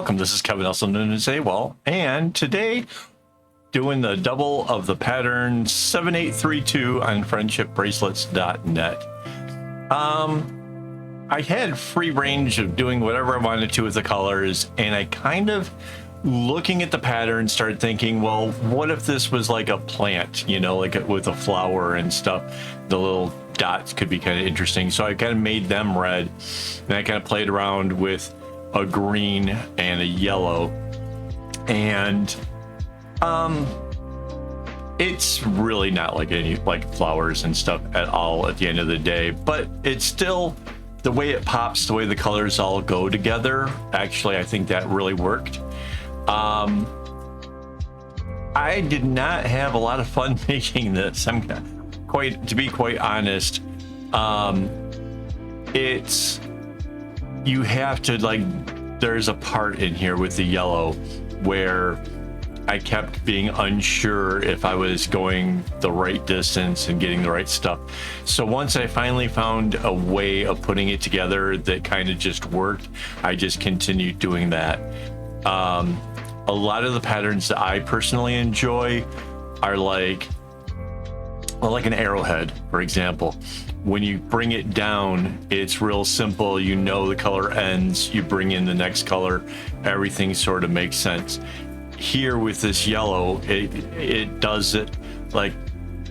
welcome. This is Kevin, also known as AWOL, and today doing the double of the pattern 7832 on friendshipbracelets.net. I had free range of doing whatever I wanted to with the colors, and I kind of, looking at the pattern, started thinking, well, what if this was like a plant, you know, like with a flower and stuff? The little dots could be kind of interesting. So I kind of made them red, and I kind of played around with a green and a yellow, and it's really not like any like flowers and stuff at all at the end of the day, but it's still the way it pops, the way the colors all go together. Actually, I think that really worked. I did not have a lot of fun making this. I'm to be quite honest. It's, you have to, like, there's a part in here with the yellow where I kept being unsure if I was going the right distance and getting the right stuff. So once I finally found a way of putting it together that kind of just worked, I just continued doing that. A lot of the patterns that I personally enjoy are like, well, like an arrowhead, for example. When you bring it down, it's real simple. You know the color ends, you bring in the next color, everything sort of makes sense. Here with this yellow, it does it like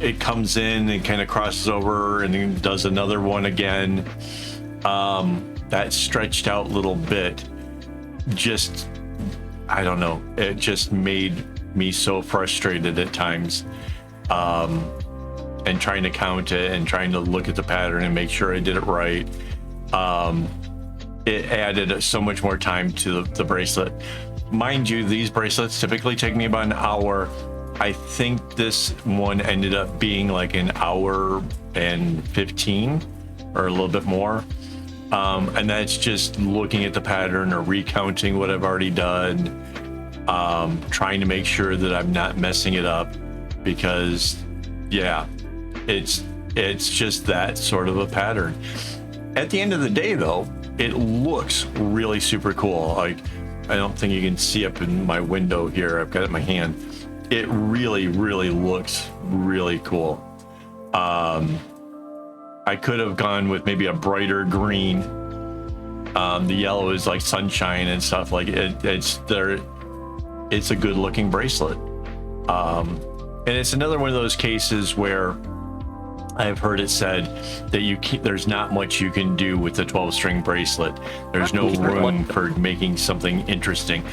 it comes in and kind of crosses over and then does another one again. That stretched out little bit, just, I don't know, it just made me so frustrated at times. And trying to count it and trying to look at the pattern and make sure I did it right. It added so much more time to the bracelet. Mind you, these bracelets typically take me about an hour. I think this one ended up being like an hour and 15 or a little bit more. And that's just looking at the pattern or recounting what I've already done, trying to make sure that I'm not messing it up, because yeah, it's just that sort of a pattern. At the end of the day though, it looks really super cool. Like, I don't think you can see up in my window here, I've got it in my hand. It really looks really cool. I could have gone with maybe a brighter green. The yellow is like sunshine and stuff. Like it's a good looking bracelet. And it's another one of those cases where I've heard it said that there's not much you can do with the 12-string bracelet. There's no room for making something interesting.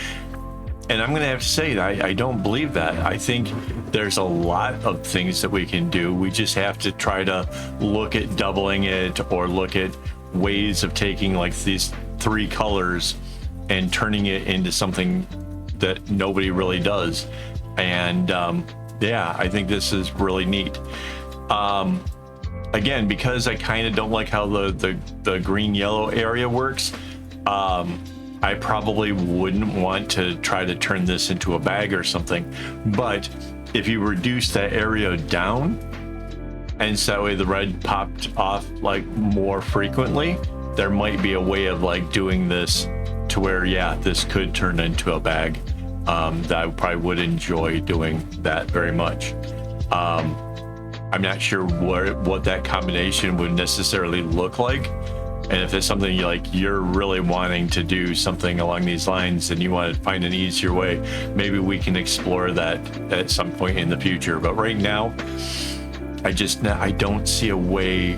And I'm going to have to say that I don't believe that. I think there's a lot of things that we can do. We just have to try to look at doubling it, or look at ways of taking like these three colors and turning it into something that nobody really does. And yeah, I think this is really neat. Again, because I kind of don't like how the green yellow area works, I probably wouldn't want to try to turn this into a bag or something. But if you reduce that area down, and so that way the red popped off like more frequently, there might be a way of like doing this to where, yeah, this could turn into a bag. That I probably would enjoy doing that very much. I'm not sure what that combination would necessarily look like, and if it's something you're really wanting to do something along these lines and you want to find an easier way, maybe we can explore that at some point in the future. But right now, I don't see a way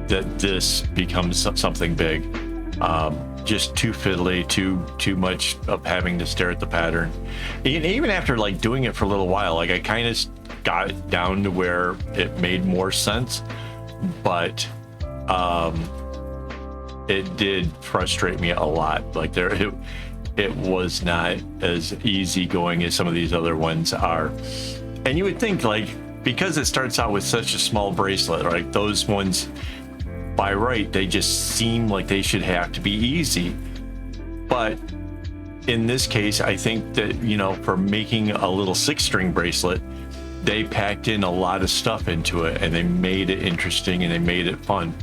that this becomes something big. Just too fiddly, too much of having to stare at the pattern. And even after like doing it for a little while, like I kind of got it down to where it made more sense, but it did frustrate me a lot. Like it was not as easy going as some of these other ones are. And you would think, like, because it starts out with such a small bracelet, like those ones by right, they just seem like they should have to be easy. But in this case, I think that, you know, for making a little 6-string bracelet, they packed in a lot of stuff into it, and they made it interesting and they made it fun.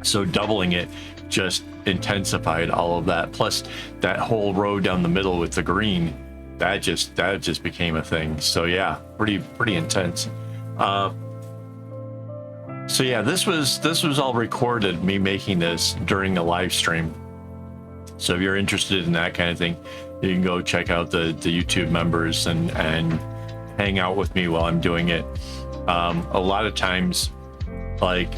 So doubling it just intensified all of that. Plus that whole row down the middle with the green, that just became a thing. So yeah, pretty intense. So yeah, this was all recorded, me making this during a live stream. So if you're interested in that kind of thing, you can go check out the YouTube members and hang out with me while I'm doing it. A lot of times, like,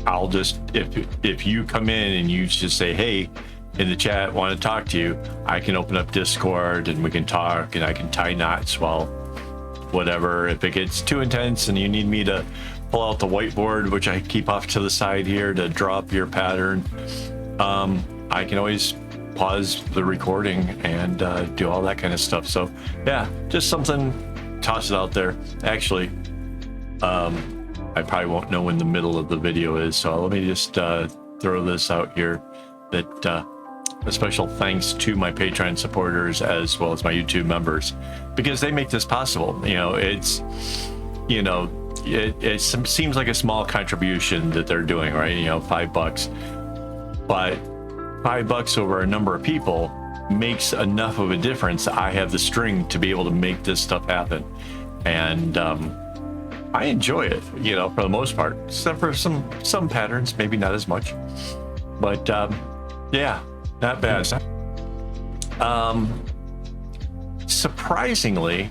I'll just, if you come in and you just say, hey, in the chat, want to talk to you, I can open up Discord and we can talk, and I can tie knots while whatever. If it gets too intense and you need me to pull out the whiteboard, which I keep off to the side here to draw up your pattern, I can always pause the recording and do all that kind of stuff. So yeah, just something, toss it out there. Actually, I probably won't know when the middle of the video is, so let me just throw this out here, that a special thanks to my Patreon supporters as well as my YouTube members, because they make this possible. You know, it's, you know, it seems like a small contribution that they're doing, right? You know, $5, but $5 over a number of people makes enough of a difference. I have the string to be able to make this stuff happen, and I enjoy it, you know, for the most part, except for some patterns, maybe not as much, but yeah, not bad. Surprisingly,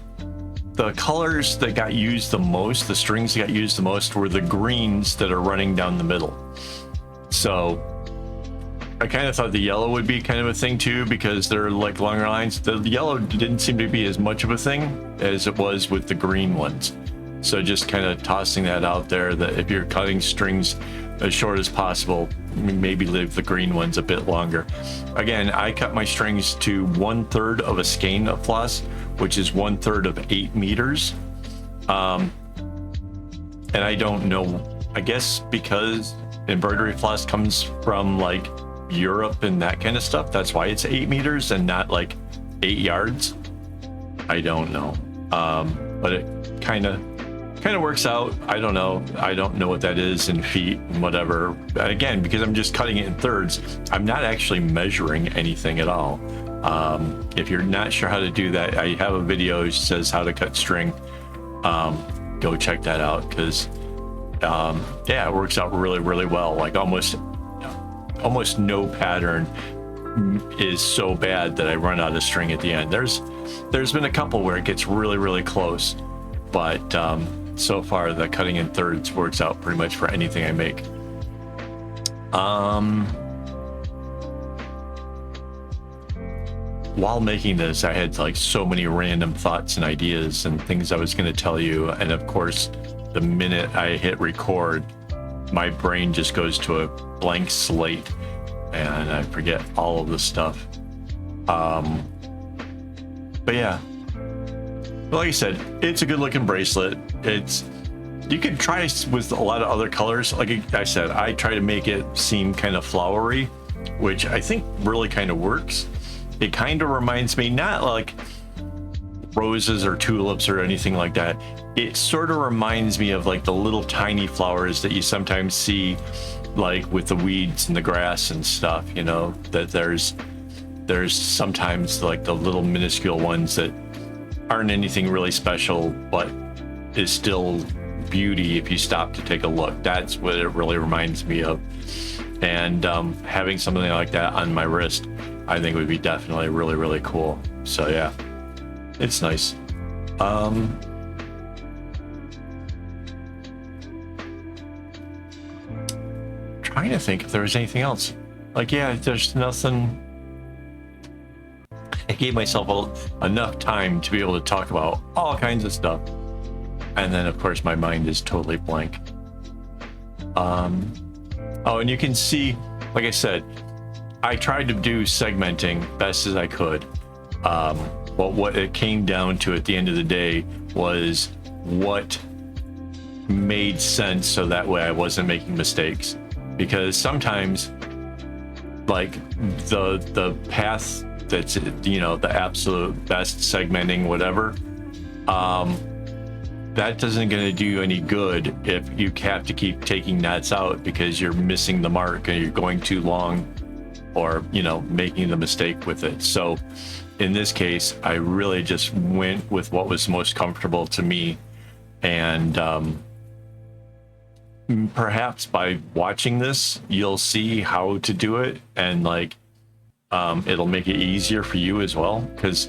the colors that got used the most, the strings that got used the most, were the greens that are running down the middle. So I kind of thought the yellow would be kind of a thing too, because they're like longer lines. The yellow didn't seem to be as much of a thing as it was with the green ones. So just kind of tossing that out there, that if you're cutting strings as short as possible, maybe leave the green ones a bit longer. Again, I cut my strings to 1/3 of a skein of floss, which is 1/3 of 8 meters. And I don't know, I guess because embroidery floss comes from like Europe and that kind of stuff, that's why it's 8 meters and not like 8 yards. I don't know. But it kind of works out. I don't know what that is in feet and whatever. Again, because I'm just cutting it in thirds, I'm not actually measuring anything at all. If you're not sure how to do that, I have a video that says how to cut string. Go check that out, because yeah, it works out really well. Like almost no pattern is so bad that I run out of string at the end. There's been a couple where it gets really close, but so far the cutting in thirds works out pretty much for anything I make. While making this, I had like so many random thoughts and ideas and things I was going to tell you, and of course the minute I hit record, my brain just goes to a blank slate and I forget all of the stuff. But yeah, like I said, it's a good looking bracelet. You can try with a lot of other colors. Like I said, I try to make it seem kind of flowery, which I think really kind of works. It kind of reminds me, not like roses or tulips or anything like that. It sort of reminds me of like the little tiny flowers that you sometimes see like with the weeds and the grass and stuff, you know, that there's sometimes like the little minuscule ones that aren't anything really special, but is still beauty if you stop to take a look. That's what it really reminds me of. And having something like that on my wrist, I think would be definitely really cool. So yeah, it's nice. Trying to think if there was anything else. Like, yeah, there's nothing. I gave myself enough time to be able to talk about all kinds of stuff, and then of course my mind is totally blank. Oh, and you can see, like I said, I tried to do segmenting best as I could, but what it came down to at the end of the day was what made sense, so that way I wasn't making mistakes. Because sometimes, like the path that's, you know, the absolute best segmenting, whatever, that isn't going to do you any good if you have to keep taking knots out because you're missing the mark and you're going too long or, you know, making the mistake with it. So in this case, I really just went with what was most comfortable to me. And perhaps by watching this, you'll see how to do it, and like it'll make it easier for you as well. Because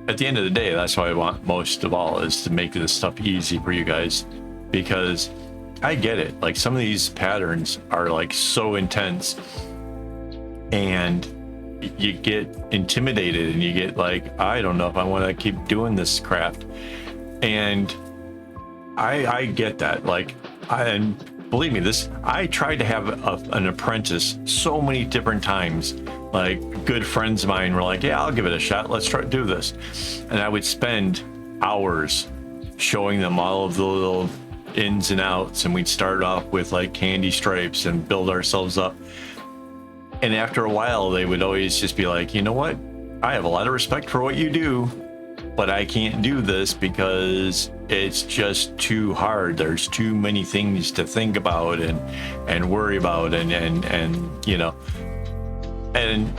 at the end of the day, that's what I want most of all, is to make this stuff easy for you guys. Because I get it, like some of these patterns are like so intense, and you get intimidated and you get like, I don't know if I want to keep doing this craft. And I get that. Like, and believe me, I tried to have an apprentice so many different times. Like, good friends of mine were like, yeah, I'll give it a shot, let's try to do this. And I would spend hours showing them all of the little ins and outs, and we'd start off with like candy stripes and build ourselves up. And after a while, they would always just be like, you know what, I have a lot of respect for what you do, but I can't do this because it's just too hard. There's too many things to think about and worry about, and you know. And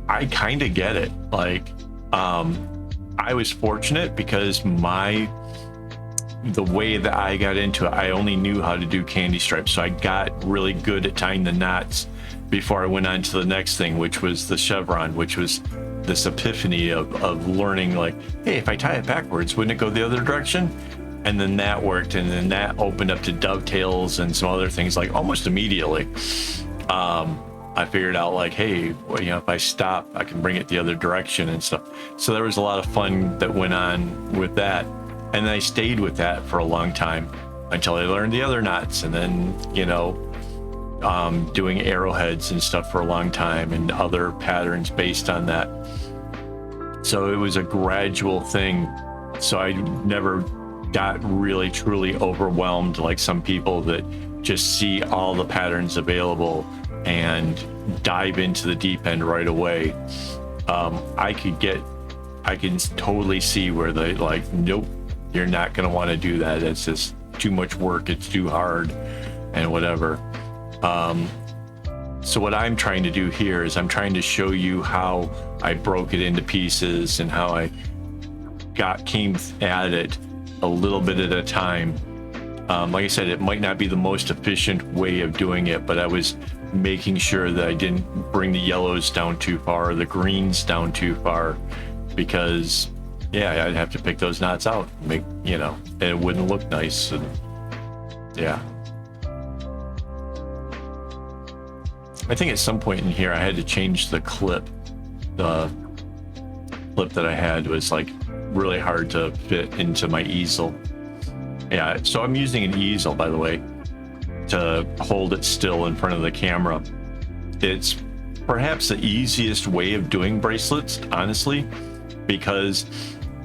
I kind of get it. Like, I was fortunate because the way that I got into it, I only knew how to do candy stripes. So I got really good at tying the knots before I went on to the next thing, which was the chevron, which was this epiphany of learning, like, hey, if I tie it backwards, wouldn't it go the other direction? And then that worked, and then that opened up to dovetails and some other things, like almost immediately. I figured out, like, hey, well, you know, if I stop, I can bring it the other direction and stuff. So there was a lot of fun that went on with that. And I stayed with that for a long time until I learned the other knots, and then, you know, doing arrowheads and stuff for a long time, and other patterns based on that. So it was a gradual thing. So I never got really truly overwhelmed like some people that just see all the patterns available and dive into the deep end right away. I can totally see where they like, nope, you're not going to want to do that. It's just too much work. It's too hard and whatever. So what I'm trying to do here is I'm trying to show you how I broke it into pieces and how I came at it a little bit at a time. Like I said, it might not be the most efficient way of doing it, but I was making sure that I didn't bring the yellows down too far or the greens down too far, because yeah, I'd have to pick those knots out, make, you know, and it wouldn't look nice. And yeah, I think at some point in here I had to change the clip. The clip that I had was like really hard to fit into my easel. Yeah, so I'm using an easel, by the way, to hold it still in front of the camera. It's perhaps the easiest way of doing bracelets, honestly, because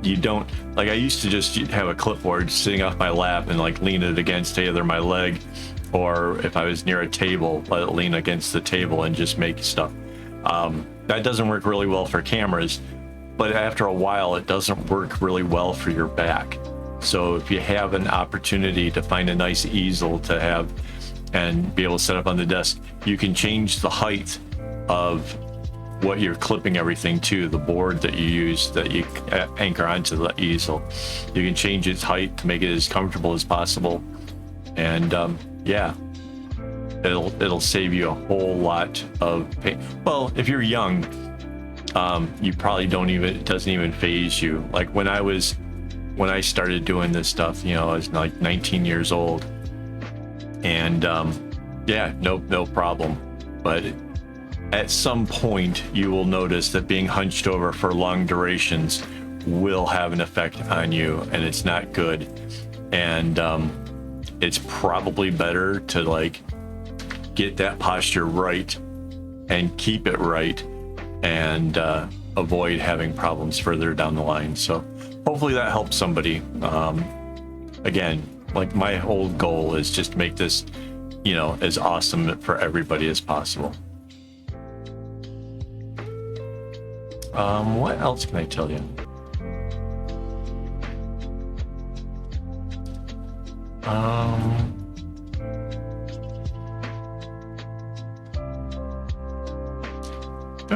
you don't, like, I used to just have a clipboard sitting off my lap and like lean it against either my leg, or if I was near a table, let it lean against the table and just make stuff. That doesn't work really well for cameras, but after a while it doesn't work really well for your back. So if you have an opportunity to find a nice easel to have and be able to set up on the desk, you can change the height of what you're clipping everything to, the board that you use that you anchor onto the easel. You can change its height to make it as comfortable as possible. And yeah, it'll save you a whole lot of pain. Well, if you're young, you probably it doesn't even phase you. Like when I started doing this stuff, you know, I was like 19 years old, and yeah, no problem. But at some point you will notice that being hunched over for long durations will have an effect on you, and it's not good. And it's probably better to like get that posture right and keep it right, and avoid having problems further down the line. So hopefully that helps somebody. Again, like my whole goal is just to make this, you know, as awesome for everybody as possible. What else can I tell you?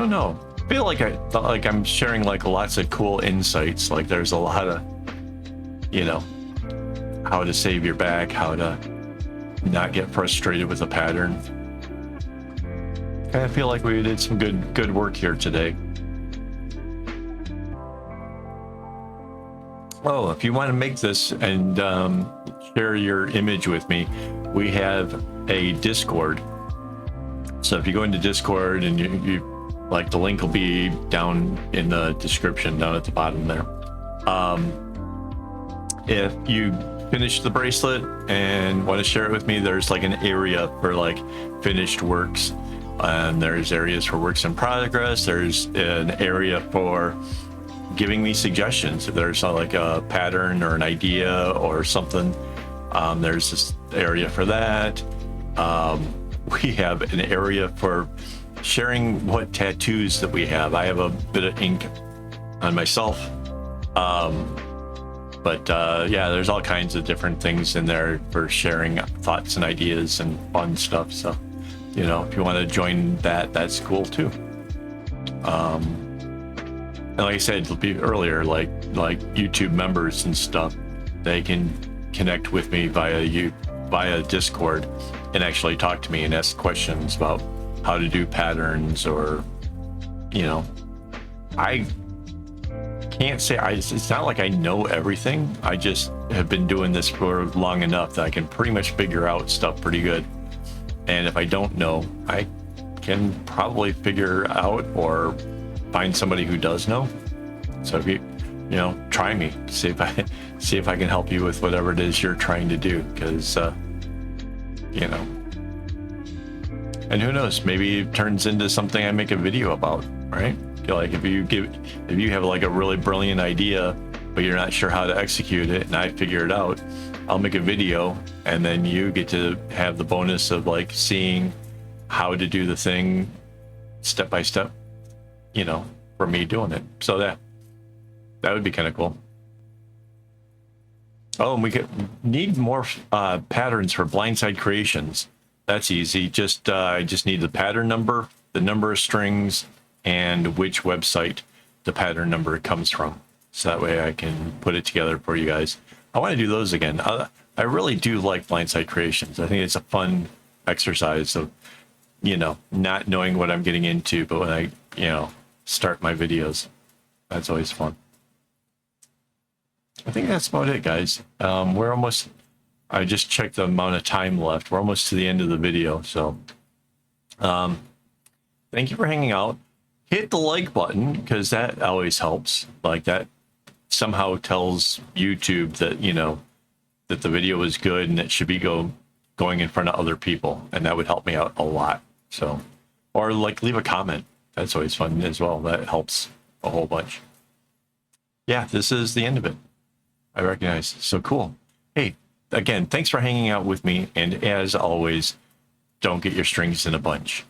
don't know. I feel like I'm sharing like lots of cool insights. Like there's a lot of, you know, how to save your back, how to not get frustrated with a pattern. I feel like we did some good work here today. Oh, if you want to make this and share your image with me, we have a Discord. So if you go into Discord and you like, the link will be down in the description down at the bottom there. If you finish the bracelet and want to share it with me, there's like an area for like finished works, and there's areas for works in progress. There's an area for giving me suggestions. If there's like a pattern or an idea or something, there's this area for that. We have an area for sharing what tattoos that we have. I have a bit of ink on myself. Yeah, there's all kinds of different things in there for sharing thoughts and ideas and fun stuff. So, you know, if you want to join that, that's cool too. And like I said earlier, like YouTube members and stuff, they can connect with me via Discord and actually talk to me and ask questions about how to do patterns, or, you know, I can't say it's not like I know everything. I just have been doing this for long enough that I can pretty much figure out stuff pretty good. And if I don't know, I can probably figure out or find somebody who does know. So if you know, try me, see if I can help you with whatever it is you're trying to do, because you know, and who knows, maybe it turns into something I make a video about, right? Like if you have like a really brilliant idea, but you're not sure how to execute it, and I figure it out, I'll make a video, and then you get to have the bonus of like seeing how to do the thing step by step, you know, for me doing it. So that would be kind of cool. Oh, and we need more patterns for blindside creations. That's easy. I just need the pattern number, the number of strings, and which website the pattern number comes from. So that way I can put it together for you guys. I want to do those again. I really do like blindside creations. I think it's a fun exercise of, you know, not knowing what I'm getting into, but when I, you know, start my videos, that's always fun. I think that's about it, guys. We're almost, I just checked the amount of time left. We're almost to the end of the video. So thank you for hanging out. Hit the like button, because that always helps. Like, that somehow tells YouTube that, you know, that the video is good and it should be going in front of other people. And that would help me out a lot. So, or like leave a comment. That's always fun as well. That helps a whole bunch. Yeah, this is the end of it. I recognize. So cool. Hey, again, thanks for hanging out with me. And as always, don't get your strings in a bunch.